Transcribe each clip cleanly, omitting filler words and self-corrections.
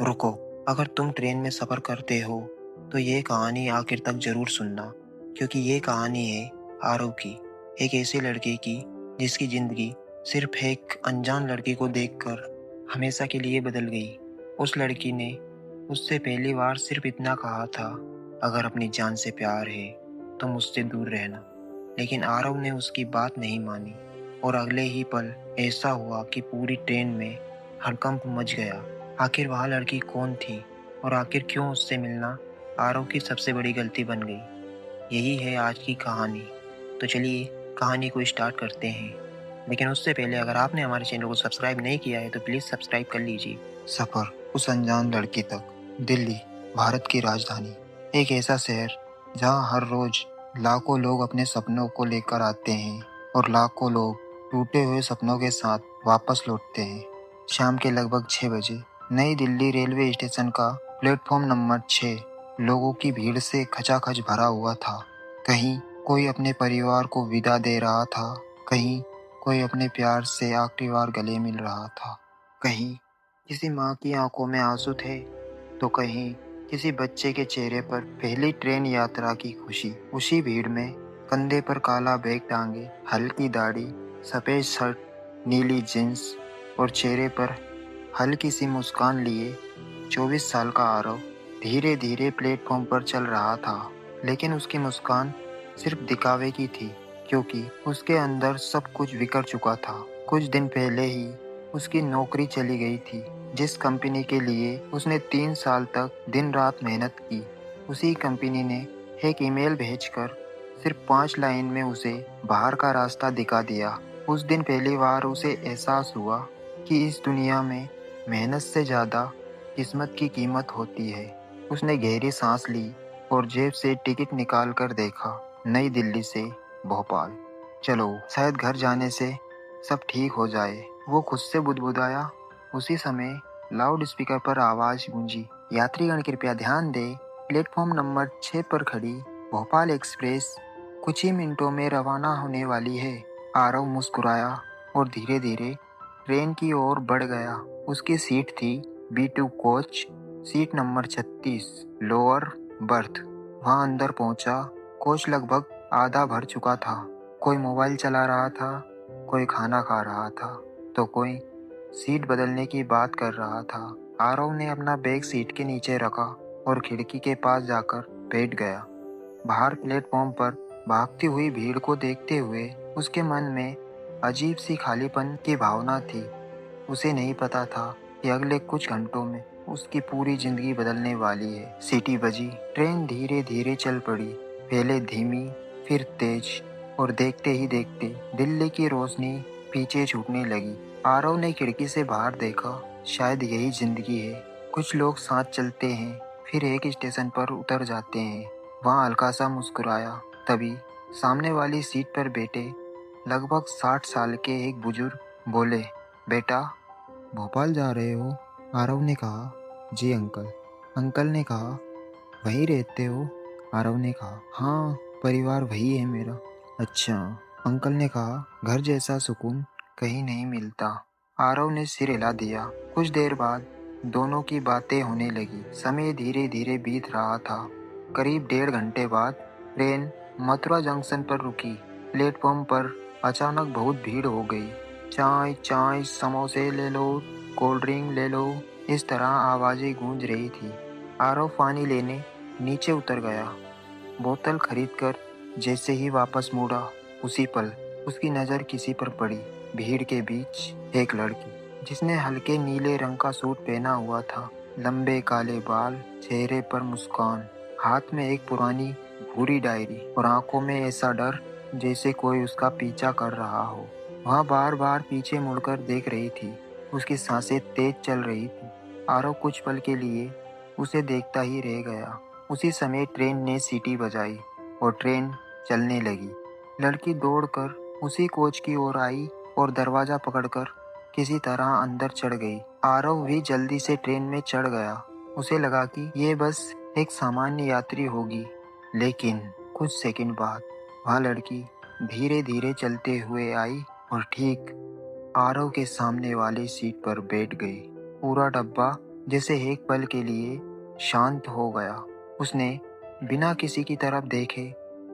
रुको, अगर तुम ट्रेन में सफ़र करते हो तो ये कहानी आखिर तक ज़रूर सुनना, क्योंकि ये कहानी है आरव की, एक ऐसे लड़के की जिसकी ज़िंदगी सिर्फ एक अनजान लड़की को देखकर हमेशा के लिए बदल गई। उस लड़की ने उससे पहली बार सिर्फ इतना कहा था, अगर अपनी जान से प्यार है तो मुझसे दूर रहना। लेकिन आरव ने उसकी बात नहीं मानी और अगले ही पल ऐसा हुआ कि पूरी ट्रेन में हड़कंप मच गया। आखिर वह लड़की कौन थी और आखिर क्यों उससे मिलना आरव की सबसे बड़ी गलती बन गई? यही है आज की कहानी। तो चलिए कहानी को स्टार्ट करते हैं। लेकिन उससे पहले अगर आपने हमारे चैनल को सब्सक्राइब नहीं किया है तो प्लीज़ सब्सक्राइब कर लीजिए। सफ़र उस अनजान लड़की तक। दिल्ली, भारत की राजधानी, एक ऐसा शहर जहाँ हर रोज लाखों लोग अपने सपनों को लेकर आते हैं और लाखों लोग टूटे हुए सपनों के साथ वापस लौटते हैं। शाम के लगभग 6 बजे नई दिल्ली रेलवे स्टेशन का प्लेटफॉर्म नंबर 6 लोगों की भीड़ से खचाखच भरा हुआ था। कहीं कोई अपने परिवार को विदा दे रहा था, कहीं कोई अपने प्यार से आखिरी बार गले मिल रहा था, कहीं किसी माँ की आंखों में आंसू थे, तो कहीं किसी बच्चे के चेहरे पर पहली ट्रेन यात्रा की खुशी। उसी भीड़ में कंधे पर काला बैग टांगे, हल्की दाढ़ी, सफेद शर्ट, नीली जींस और चेहरे पर हल्की सी मुस्कान लिए 24 साल का आरव धीरे धीरे प्लेटफॉर्म पर चल रहा था। लेकिन उसकी मुस्कान सिर्फ दिखावे की थी, क्योंकि उसके अंदर सब कुछ बिखर चुका था। कुछ दिन पहले ही उसकी नौकरी चली गई थी। जिस कंपनी के लिए उसने 3 साल तक दिन रात मेहनत की, उसी कंपनी ने एक ईमेल भेजकर सिर्फ 5 लाइन में उसे बाहर का रास्ता दिखा दिया। उस दिन पहली बार उसे एहसास हुआ कि इस दुनिया में मेहनत से ज़्यादा किस्मत की कीमत होती है। उसने गहरी सांस ली और जेब से टिकट निकाल कर देखा, नई दिल्ली से भोपाल। चलो, शायद घर जाने से सब ठीक हो जाए, वो खुद से बुदबुदाया। उसी समय लाउड स्पीकर पर आवाज गूंजी, यात्रीगण कृपया ध्यान दें, प्लेटफॉर्म नंबर 6 पर खड़ी भोपाल एक्सप्रेस कुछ ही मिनटों में रवाना होने वाली है। आरव मुस्कुराया और धीरे धीरे ट्रेन की ओर बढ़ गया। उसकी सीट थी B2 coach, seat number 36, lower berth. वहां अंदर पहुंचा। कोच लगभग आधा भर चुका था। कोई मोबाइल चला रहा था, कोई खाना खा रहा था, तो कोई सीट बदलने की बात कर रहा था। आरव ने अपना बैग सीट के नीचे रखा और खिड़की के पास जाकर बैठ गया। बाहर प्लेटफॉर्म पर भागती हुई भीड़ को देखते हुए उसके मन में अजीब सी खालीपन की भावना थी। उसे नहीं पता था कि अगले कुछ घंटों में उसकी पूरी जिंदगी बदलने वाली है। सीटी बजी, ट्रेन धीरे धीरे चल पड़ी, पहले धीमी, फिर तेज, और देखते ही देखते दिल्ली की रोशनी पीछे छूटने लगी। आरव ने खिड़की से बाहर देखा। शायद यही जिंदगी है। कुछ लोग साथ चलते हैं, फिर एक स्टेशन पर उतर जाते हैं। वहाँ हल्का सा मुस्कुराया। तभी सामने वाली सीट पर बैठे लगभग 60 साल के एक बुजुर्ग बोले, बेटा, भोपाल जा रहे हो? आरव ने कहा, जी अंकल। अंकल ने कहा, वहीं रहते हो? आरव ने कहा, हाँ, परिवार वही है मेरा। अच्छा, अंकल ने कहा, घर जैसा सुकून कहीं नहीं मिलता। आरव ने सिर हिला दिया। कुछ देर बाद दोनों की बातें होने लगी। समय धीरे धीरे बीत रहा था। करीब 1.5 घंटे बाद ट्रेन मथुरा जंक्शन पर रुकी। प्लेटफॉर्म पर अचानक बहुत भीड़ हो गई। चाय चाय, समोसे ले लो, कोल्ड ड्रिंक ले लो, इस तरह आवाजें गूंज रही थी। आरव पानी लेने नीचे उतर गया। बोतल खरीदकर जैसे ही वापस मुड़ा, उसी पल उसकी नज़र किसी पर पड़ी। भीड़ के बीच एक लड़की, जिसने हल्के नीले रंग का सूट पहना हुआ था, लंबे काले बाल, चेहरे पर मुस्कान, हाथ में एक पुरानी भूरी डायरी और आंखों में ऐसा डर जैसे कोई उसका पीछा कर रहा हो। वह बार बार पीछे मुड़कर देख रही थी। उसकी सांसें तेज चल रही थी। आरव कुछ पल के लिए उसे देखता ही रह गया। उसी समय ट्रेन ने सीटी बजाई और ट्रेन चलने लगी। लड़की दौड़कर उसी कोच की ओर आई और दरवाजा पकड़कर किसी तरह अंदर चढ़ गई। आरव भी जल्दी से ट्रेन में चढ़ गया। उसे लगा कि ये बस एक सामान्य यात्री होगी, लेकिन कुछ सेकंड बाद वह लड़की धीरे धीरे चलते हुए आई और ठीक आरव के सामने वाली सीट पर बैठ गई। पूरा डब्बा जैसे एक पल के लिए शांत हो गया। उसने बिना किसी की तरफ देखे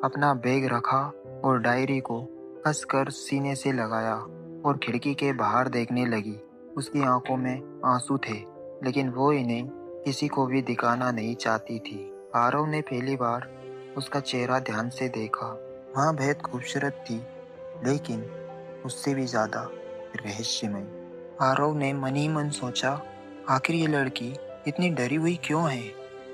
अपना बैग रखा और डायरी को कसकर सीने से लगाया और खिड़की के बाहर देखने लगी। उसकी आंखों में आंसू थे, लेकिन वो इन्हें किसी को भी दिखाना नहीं चाहती थी। आरव ने पहली बार उसका चेहरा ध्यान से देखा। वहाँ बेहद खूबसूरत थी, लेकिन उससे भी ज्यादा रहस्यमय। आरव ने मन ही मन सोचा, आखिर ये लड़की इतनी डरी हुई क्यों है।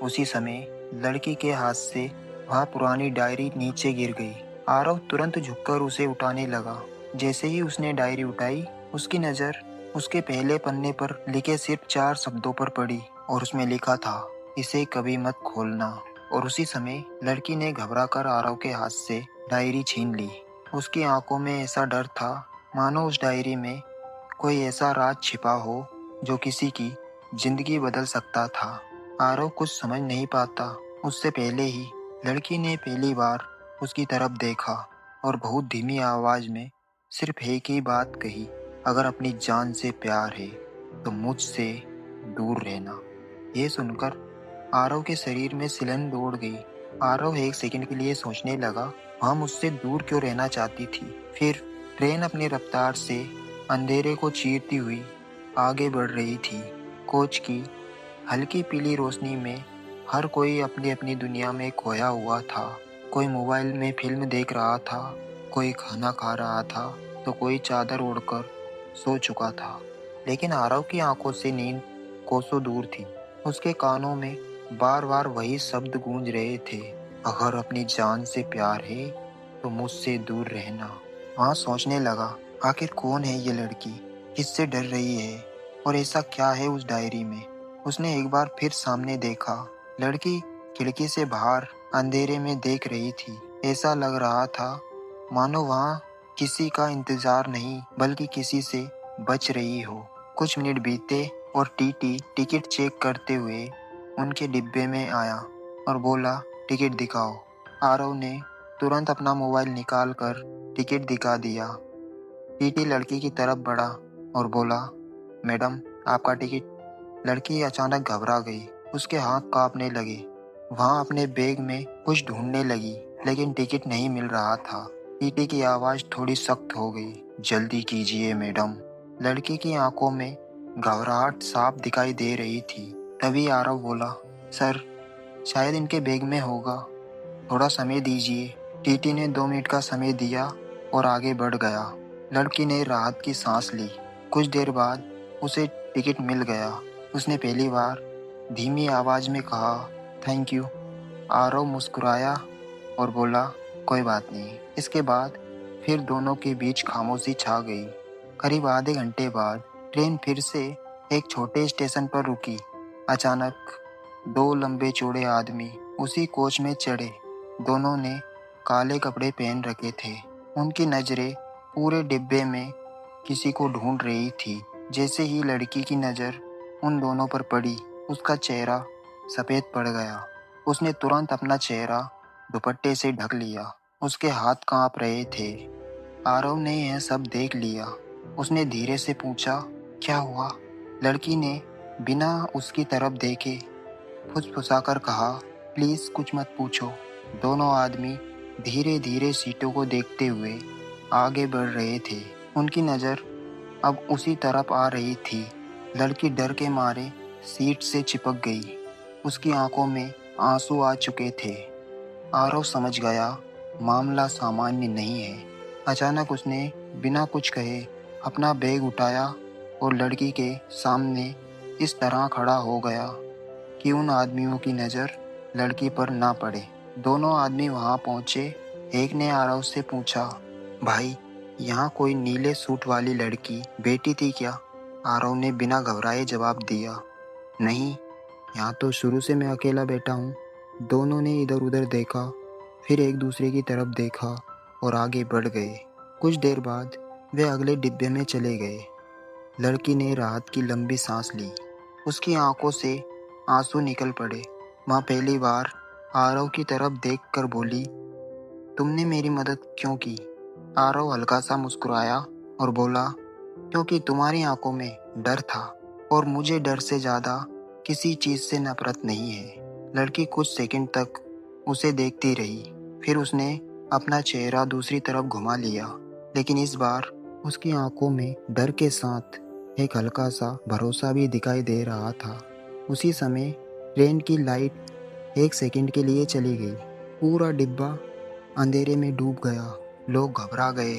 उसी समय लड़की के हाथ से वह पुरानी डायरी नीचे गिर गई। आरव तुरंत झुककर उसे उठाने लगा। जैसे ही उसने डायरी उठाई, उसकी नजर उसके पहले पन्ने पर लिखे सिर्फ 4 शब्दों पर पड़ी और उसमें लिखा था, इसे कभी मत खोलना। और उसी समय लड़की ने घबराकर आरव के हाथ से डायरी छीन ली। उसकी आंखों में ऐसा डर था, मानो उस डायरी में कोई ऐसा राज छिपा हो जो किसी की जिंदगी बदल सकता था। आरव कुछ समझ नहीं पाता। उससे पहले ही लड़की ने पहली बार उसकी तरफ देखा और बहुत धीमी आवाज में सिर्फ एक ही बात कही, अगर अपनी जान से प्यार है तो मुझसे दूर रहना। ये सुनकर आरव के शरीर में सिलन दौड़ गई। आरव एक सेकंड के लिए सोचने लगा, वह मुझसे दूर क्यों रहना चाहती थी। फिर ट्रेन अपनी रफ्तार से अंधेरे को चीरती हुई आगे बढ़ रही थी। कोच की हल्की पीली रोशनी में हर कोई अपनी अपनी दुनिया में खोया हुआ था। कोई मोबाइल में फिल्म देख रहा था, कोई खाना खा रहा था, तो कोई चादर ओढ़कर सो चुका था। लेकिन आरव की आंखों से नींद कोसों दूर थी। उसके कानों में बार बार वही शब्द गूंज रहे थे, अगर अपनी जान से प्यार है तो मुझसे दूर रहना। वहाँ सोचने लगा, आखिर कौन है ये लड़की, किससे डर रही है और ऐसा क्या है उस डायरी में। उसने एक बार फिर सामने देखा। लड़की खिड़की से बाहर अंधेरे में देख रही थी। ऐसा लग रहा था मानो वहाँ किसी का इंतजार नहीं, बल्कि किसी से बच रही हो। कुछ मिनट बीते और टीटी टिकट चेक करते हुए उनके डिब्बे में आया और बोला, टिकट दिखाओ। आरव ने तुरंत अपना मोबाइल निकाल कर टिकट दिखा दिया। टीटी लड़की की तरफ बढ़ा और बोला, मैडम आपका टिकट। लड़की अचानक घबरा गई। उसके हाथ कांपने लगे। वहाँ अपने बैग में कुछ ढूंढने लगी, लेकिन टिकट नहीं मिल रहा था। टीटी की आवाज थोड़ी सख्त हो गई, जल्दी कीजिए मैडम। लड़की की आंखों में घबराहट साफ दिखाई दे रही थी। तभी आरव बोला, सर शायद इनके बैग में होगा, थोड़ा समय दीजिए। टीटी ने 2 मिनट का समय दिया और आगे बढ़ गया। लड़की ने राहत की सांस ली। कुछ देर बाद उसे टिकट मिल गया। उसने पहली बार धीमी आवाज में कहा, थैंक यू। आरव मुस्कुराया और बोला, कोई बात नहीं। इसके बाद फिर दोनों के बीच खामोशी छा गई। करीब आधे घंटे बाद ट्रेन फिर से एक छोटे स्टेशन पर रुकी। अचानक 2 लंबे चौड़े आदमी उसी कोच में चढ़े। दोनों ने काले कपड़े पहन रखे थे। उनकी नजरें पूरे डिब्बे में किसी को ढूंढ रही थी। जैसे ही लड़की की नजर उन दोनों पर पड़ी, उसका चेहरा सफेद पड़ गया। उसने तुरंत अपना चेहरा दुपट्टे से ढक लिया। उसके हाथ कांप रहे थे। आरव ने यह सब देख लिया। उसने धीरे से पूछा, क्या हुआ। लड़की ने बिना उसकी तरफ देखे फुसफुसाकर कहा, प्लीज कुछ मत पूछो। दोनों आदमी धीरे धीरे सीटों को देखते हुए आगे बढ़ रहे थे। उनकी नजर अब उसी तरफ आ रही थी। लड़की डर के मारे सीट से चिपक गई। उसकी आंखों में आंसू आ चुके थे। आरव समझ गया, मामला सामान्य नहीं है। अचानक उसने बिना कुछ कहे अपना बैग उठाया और लड़की के सामने इस तरह खड़ा हो गया कि उन आदमियों की नज़र लड़की पर ना पड़े। दोनों आदमी वहां पहुंचे। एक ने आरव से पूछा, भाई यहाँ कोई नीले सूट वाली लड़की बैठी थी क्या। आरव ने बिना घबराए जवाब दिया, नहीं, यहाँ तो शुरू से मैं अकेला बैठा हूँ। दोनों ने इधर उधर देखा, फिर एक दूसरे की तरफ देखा और आगे बढ़ गए। कुछ देर बाद वे अगले डिब्बे में चले गए। लड़की ने राहत की लंबी सांस ली। उसकी आंखों से आंसू निकल पड़े। वह पहली बार आरव की तरफ देखकर बोली, तुमने मेरी मदद क्यों की। आरव हल्का सा मुस्कुराया और बोला, क्योंकि तुम्हारी आंखों में डर था और मुझे डर से ज़्यादा किसी चीज़ से नफरत नहीं है। लड़की कुछ सेकंड तक उसे देखती रही, फिर उसने अपना चेहरा दूसरी तरफ घुमा लिया, लेकिन इस बार उसकी आंखों में डर के साथ एक हल्का सा भरोसा भी दिखाई दे रहा था। उसी समय ट्रेन की लाइट एक सेकंड के लिए चली गई। पूरा डिब्बा अंधेरे में डूब गया। लोग घबरा गए।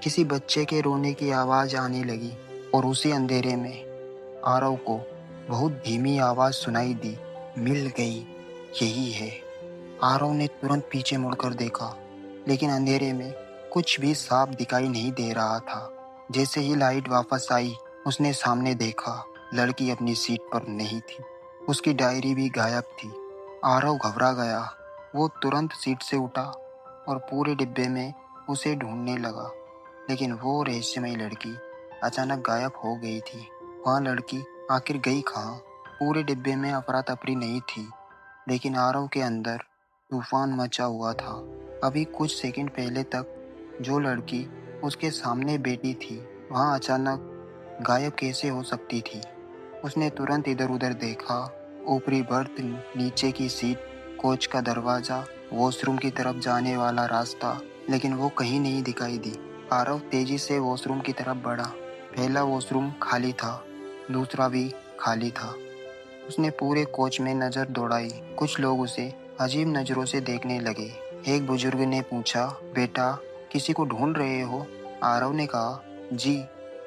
किसी बच्चे के रोने की आवाज़ आने लगी और उसी अंधेरे में आरव को बहुत धीमी आवाज़ सुनाई दी, मिल गई, यही है। आरव ने तुरंत पीछे मुड़कर देखा, लेकिन अंधेरे में कुछ भी साफ दिखाई नहीं दे रहा था। जैसे ही लाइट वापस आई, उसने सामने देखा, लड़की अपनी सीट पर नहीं थी। उसकी डायरी भी गायब थी। आरव घबरा गया। वो तुरंत सीट से उठा और पूरे डिब्बे में उसे ढूंढने लगा, लेकिन वो रहस्यमयी लड़की अचानक गायब हो गई थी। वहाँ लड़की आखिर गई कहाँ? पूरे डिब्बे में अफरा तफरी नहीं थी, लेकिन आरव के अंदर तूफान मचा हुआ था। अभी कुछ सेकंड पहले तक जो लड़की उसके सामने बैठी थी, वहाँ अचानक गायब कैसे हो सकती थी? उसने तुरंत इधर उधर देखा, ऊपरी बर्थ, नीचे की सीट, कोच का दरवाज़ा, वॉशरूम की तरफ जाने वाला रास्ता, लेकिन वो कहीं नहीं दिखाई दी। आरव तेजी से वॉशरूम की तरफ बढ़ा। पहला वॉशरूम खाली था, दूसरा भी खाली था। उसने पूरे कोच में नज़र दौड़ाई। कुछ लोग उसे अजीब नज़रों से देखने लगे। एक बुजुर्ग ने पूछा, बेटा, किसी को ढूंढ रहे हो? आरव ने कहा, जी,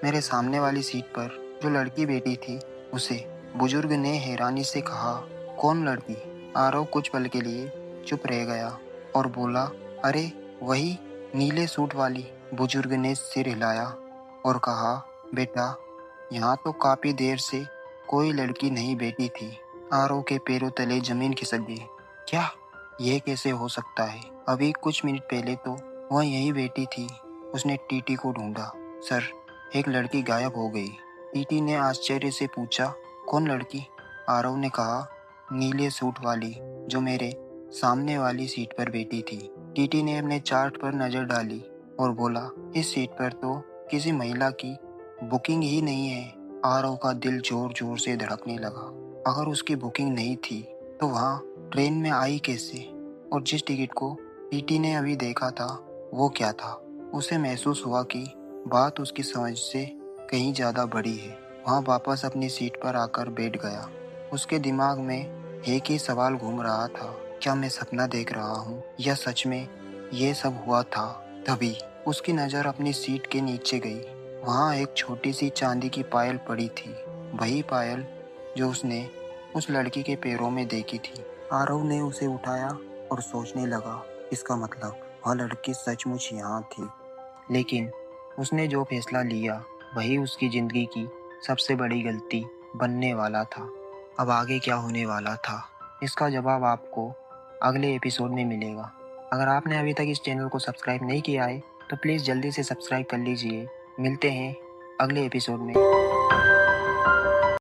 मेरे सामने वाली सीट पर जो लड़की बैठी थी, उसे। बुजुर्ग ने हैरानी से कहा, कौन लड़की? आरव कुछ पल के लिए चुप रह गया और बोला, अरे वही नीले सूट वाली। बुजुर्ग ने सिर हिलाया और कहा, बेटा, यहाँ तो काफ़ी देर से कोई लड़की नहीं बैठी थी। आरव के पैरों तले जमीन खिसक गई। क्या? यह कैसे हो सकता है? अभी कुछ मिनट पहले तो वह यहीं बैठी थी। उसने टीटी को ढूंढा। सर, एक लड़की गायब हो गई। टीटी ने आश्चर्य से पूछा, कौन लड़की? आरव ने कहा, नीले सूट वाली, जो मेरे सामने वाली सीट पर बैठी थी। टीटी ने अपने चार्ट पर नज़र डाली और बोला, इस सीट पर तो किसी महिला की बुकिंग ही नहीं है। आरव का दिल जोर जोर से धड़कने लगा। अगर उसकी बुकिंग नहीं थी तो वहाँ ट्रेन में आई कैसे? और जिस टिकट को टीटी ने अभी देखा था, वो क्या था? उसे महसूस हुआ कि बात उसकी समझ से कहीं ज़्यादा बड़ी है। वहाँ वापस अपनी सीट पर आकर बैठ गया। उसके दिमाग में एक ही सवाल घूम रहा था, क्या मैं सपना देख रहा हूँ या सच में ये सब हुआ था? तभी उसकी नज़र अपनी सीट के नीचे गई। वहाँ एक छोटी सी चांदी की पायल पड़ी थी, वही पायल जो उसने उस लड़की के पैरों में देखी थी। आरव ने उसे उठाया और सोचने लगा, इसका मतलब वह लड़की सचमुच यहाँ थी। लेकिन उसने जो फैसला लिया, वही उसकी ज़िंदगी की सबसे बड़ी गलती बनने वाला था। अब आगे क्या होने वाला था, इसका जवाब आपको अगले एपिसोड में मिलेगा। अगर आपने अभी तक इस चैनल को सब्सक्राइब नहीं किया है, तो प्लीज़ जल्दी से सब्सक्राइब कर लीजिए। मिलते हैं अगले एपिसोड में।